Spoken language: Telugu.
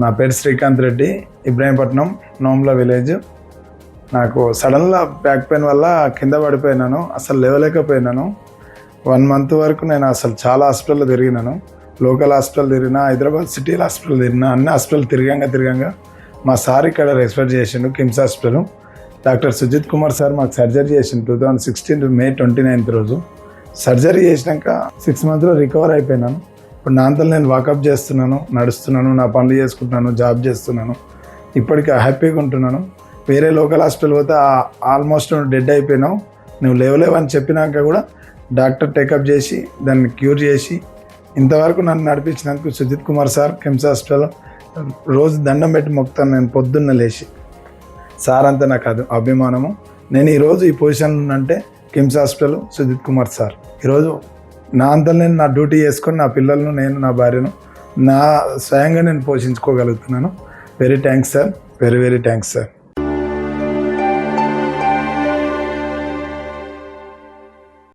నా పేరు శ్రీకాంత్ రెడ్డి, ఇబ్రాహీంపట్నం, నోమ్ల విలేజ్. నాకు సడన్గా బ్యాక్ పెయిన్ వల్ల కింద పడిపోయినాను. అసలు లేవలేకపోయినాను. 1 మంత్ వరకు నేను అసలు చాలా హాస్పిటల్లో తిరిగినాను. లోకల్ హాస్పిటల్ తిరిగినా, హైదరాబాద్ సిటీ హాస్పిటల్ తిరిగినా, అన్ని హాస్పిటల్ తిరగంగా మా సార్ ఇక్కడ రెఫర్ చేసిండు KIMS hospital. Doctor Sujith Kumar sir మాకు సర్జరీ చేసిండు 2016 మే 29 రోజు. సర్జరీ చేసినాక 6 మంత్లో రికవర్ అయిపోయినాను. ఇప్పుడు నా అంతలో నేను వాకప్ చేస్తున్నాను, నడుస్తున్నాను, నా పనులు చేసుకుంటున్నాను, జాబ్ చేస్తున్నాను. ఇప్పటికీ హ్యాపీగా ఉంటున్నాను. వేరే లోకల్ హాస్పిటల్ పోతే ఆల్మోస్ట్ డెడ్ అయిపోయినావు, నువ్వు లేవలేవని చెప్పినాక కూడా డాక్టర్ టేకప్ చేసి దాన్ని క్యూర్ చేసి ఇంతవరకు నన్ను నడిపించినందుకు సుజిత్ కుమార్ సార్ కిమ్స్ హాస్పిటల్ రోజు దండం పెట్టి మొక్కుతాను. నేను పొద్దున్న లేచి సార్ అంతా నాకు అది అభిమానము. నేను ఈరోజు ఈ పొజిషన్లో ఉన్నంటే కిమ్స్ హాస్పిటల్ సుజిత్ కుమార్ సార్. ఈరోజు నా అంతా నేను నా డ్యూటీ చేసుకొని నా పిల్లలను, నేను నా భార్యను నా స్వయంగా నేను పోషించుకోగలుగుతున్నాను. Very thanks sir, very thanks sir.